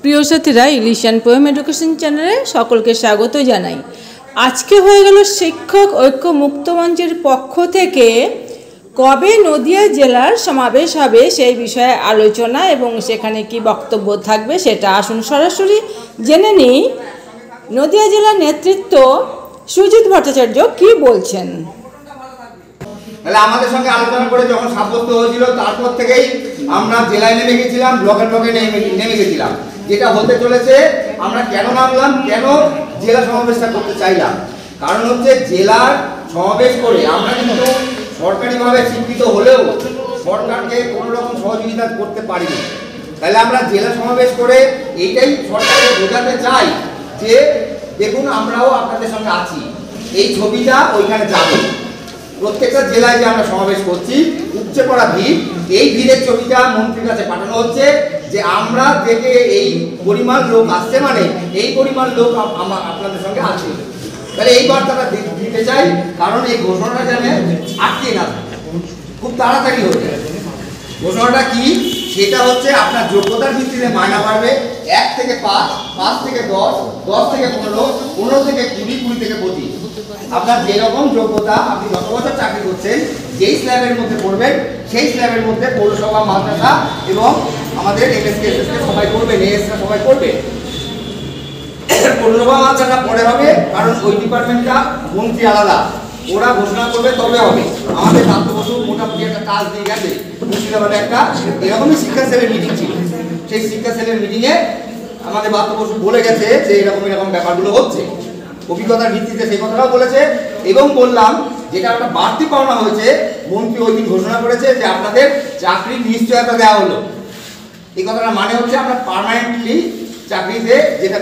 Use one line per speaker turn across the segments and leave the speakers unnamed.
প্রিয় সাথীরা, ইলিশিয়ান poem education চ্যানেলে সকলকে স্বাগত জানাই। আজকে হয়ে গেল শিক্ষক ঐক্য মুক্ত মঞ্চের পক্ষ থেকে কবে নদিয়া জেলার সমাবেশ হবে সেই বিষয়ে আলোচনা এবং সেখানে কি বক্তব্য থাকবে সেটা আসুন সরাসরি জেনে নিই। নদিয়া জেলার নেতৃত্ব সুজিত ভট্টাচার্য কি বলছেন।
তাহলে আমাদের সঙ্গে আলোচনা করে যখন সাব্যস্ত হয়েছিল তারপর থেকেই আমরা জেলায় নেমে গেছিলাম, ব্লকে নেমে গেছিলাম। যেটা হতে চলেছে, আমরা কেন নামলাম, কেন জেলা সমাবেশটা করতে চাইলাম, কারণ হচ্ছে জেলার সমাবেশ করে আমরা কিন্তু সরকারিভাবে স্বীকৃত হলেও সরকারকে কোনো রকম সহযোগিতা করতে পারিনি। তাহলে আমরা জেলা সমাবেশ করে এইটাই সরকারকে বোঝাতে চাই যে দেখুন আমরাও আপনাদের সঙ্গে আছি, এই ছবিটা ওইখানে যাবে। প্রত্যেকটা জেলায় যে আমরা সমাবেশ করছি, উপচে পড়া ভিড়, এই ভিড়ের ছবিটা মন্ত্রীর কাছে পাঠানো হচ্ছে যে আমরা দেখে এই পরিমাণ লোক আসছে, মানে এই পরিমাণ লোক আপনাদের সঙ্গে আছে। তাহলে এই বার্তাটা দিতে চাই, কারণ এই ঘোষণাটা যেন আটকে না থাকে, খুব তাড়াতাড়ি হয়ে যায়। ঘোষণাটা কি, সেটা হচ্ছে আপনার যোগ্যতার ভিত্তিতে মায়না বাড়বে 1 থেকে 5, 5 থেকে 10, 10 থেকে 15, 15 থেকে 20, 20 থেকে 25। আপনার যেরকম যোগ্যতা, আপনি যত বছর চাকরি করছেন, যেই স্ল্যাবের মধ্যে পড়বেন সেই স্ল্যাবের মধ্যে পৌরসভা, মাদ্রাসা এবং আমাদের এমএসকে সবাই করবেন, এএসরা সবাই করবে। পৌরসভা মাদ্রাসা পরে হবে, কারণ ওই ডিপার্টমেন্টটা মন্ত্রী আলাদা, ওরা ঘোষণা করবে তবে হবে। আমাদের প্রাপ্ত বছর মোটামুটি একটা কাজ দিয়ে গেছে, মুর্শিদাবাদে একটা এরকমই শিক্ষা সেলের মিটিং ছিল। সেই শিক্ষা সেলের মিটিংয়ে আমাদের প্রাপ্ত বছর বলে গেছে যে এরকম ব্যাপারগুলো হচ্ছে, অভিজ্ঞতার ভিত্তিতে সেই কথাটাও বলেছে। এবং বললাম যেটা একটা বাড়তি পাওনা হয়েছে, মন্ত্রী ওই দিন ঘোষণা করেছে যে আপনাদের চাকরির নিশ্চয়তা দেওয়া হলো। এই কথাটা মানে হচ্ছে আমরা পার্মানেন্টলি চাকরিতে যেটা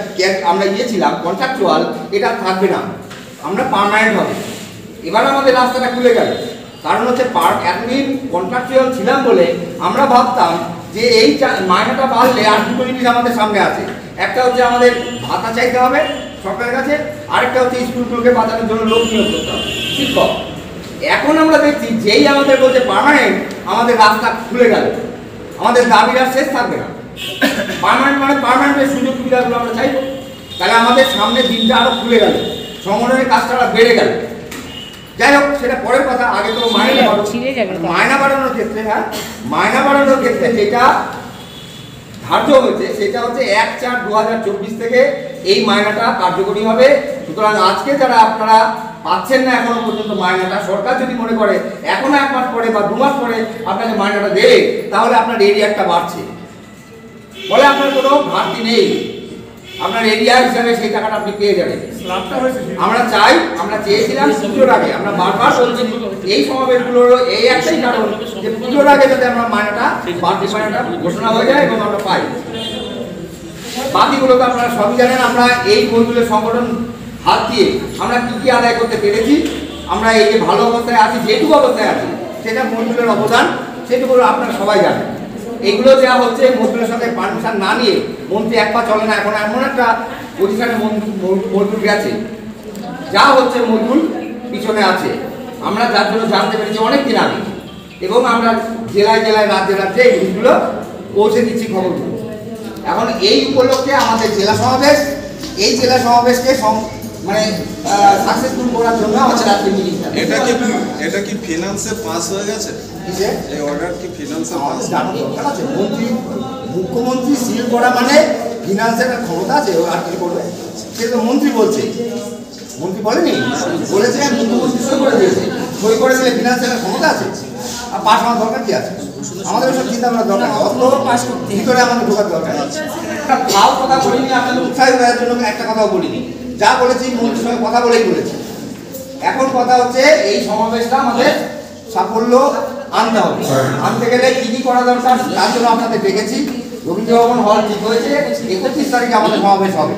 আমরা গিয়েছিলাম কন্ট্রাকচুয়াল, এটা থাকবে না, আমরা পার্মানেন্ট হবে। এবার আমাদের রাস্তাটা খুলে গেল, কারণ হচ্ছে এতদিন কন্ট্রাকচুয়াল ছিলাম বলে আমরা ভাবতাম যে এই মাইনাটা বাড়লে আর দুটো জিনিস আমাদের সামনে আছে। একটা হচ্ছে আমাদের ভাতা চাইতে হবে সরকারের কাছে, আরেকটা হচ্ছে স্কুলগুলোকে বাঁচানোর জন্য লোক নিয়োগ করতে হবে, শিক্ষক। এখন আমরা দেখছি যেই আমাদের বলছে পার্মানেন্ট, আমাদের রাস্তা খুলে গেল, আমাদের দাবির আর শেষ থাকবে না। পার্মানেন্ট মানে পার্মানেন্টের সুযোগ সুবিধাগুলো আমরা চাইব। তাহলে আমাদের সামনে দিনটা আরো খুলে গেল, সংগঠনের কাজটা আরো বেড়ে গেল। যাই হোক, সেটা পরের কথা। আগে তো মায়না বাড়ানোর ক্ষেত্রে, হ্যাঁ, মায়না বাড়ানোর ক্ষেত্রে যেটা ধার্য হয়েছে সেটা হচ্ছে 1/4/2024 থেকে এই মায়নাটা কার্যকরী হবে। সুতরাং আজকে যারা আপনারা পাচ্ছেন না এখনো পর্যন্ত মায়নাটা, সরকার যদি মনে করে এখনো 1 মাস পরে বা 2 মাস পরে আপনাকে মায়নাটা দেবে, তাহলে আপনার এরিয়াটা বাড়ছে, বলে আপনার কোনো ঘাটতি নেই, আপনার এরিয়া হিসাবে সেই টাকাটা আপনি পেয়ে যাবেন। আমরা চেয়েছিলাম পুজোর আগে, আমরা বারবার বলছি এই সমাবেশগুলোর এই একটাই কারণ যে পুজোর আগে যাতে আমরা মায়নাটা, বাড়তি মায়নাটা ঘোষণা হয়ে যায় এবং আমরা পাই। বাকিগুলো তো আপনারা সবই জানেন। আমরা এই মজদুরের সংগঠন হাত দিয়ে আমরা কি আদায় করতে পেরেছি, আমরা এই যে ভালো অবস্থায় আছি, যেটুকু অবস্থায় আছি, সেটা মজদুরের অবদান, সেটুকু আপনারা সবাই জানেন। এগুলো দেওয়া হচ্ছে মজদুরের সাথে পারমিশন না নিয়ে, মন্ত্রী এক পা চলে না। এখন এমন একটা পজিশনে মজদুর গেছে, যা হচ্ছে মজদুর পিছনে আছে, আমরা যার জন্য জানতে পেরেছি অনেকদিন আগে, এবং আমরা জেলায় জেলায় রাজ্যে এই জিনিসগুলো পৌঁছে দিচ্ছি খবরগুলো। এখন এই উপলক্ষে আমাদের জেলা সমাবেশ, এই জেলা সমাবেশকে মানে সাকসেসফুল করার জন্য আমাদের আজকে মিটিংটা।
এটা কি ফিনান্সে পাস হয়ে গেছে? এই অর্ডার কি ফিনান্সে পাস?
জানার দরকার আছে। মুখ্যমন্ত্রী সিল করা মানে ফিনান্সের ক্ষমতা আছে, আর কি করবে সেটা তো মন্ত্রী বলছে। মন্ত্রী বলেনি, বলেছে মুখ্যমন্ত্রী সই করে দিয়েছে, সই করে দিলে ফিনান্সের ক্ষমতা আছে। আর পাস হওয়ার দরকার কি আছে? আমাদের ওসব চিন্তা ভাবনা দরকার, পাস করতে ভিতরে আমাদের ঢোকার দরকার আছে। একটা ভাব কথা বলিনি, আপনাদের উৎসাহিত করার জন্য একটা কথাও বলিনি, যা বলেছি মন্ত্রীর সঙ্গে কথা বলেই বলেছি। এখন কথা হচ্ছে এই সমাবেশটা আমাদের সাফল্য আনতে হবে। আনতে গেলে কি কি করা দরকার তার জন্য আপনাদের ডেকেছি। রবীন্দ্র ভবন হল ঠিক হয়েছে, 31 তারিখে আমাদের সমাবেশ হবে।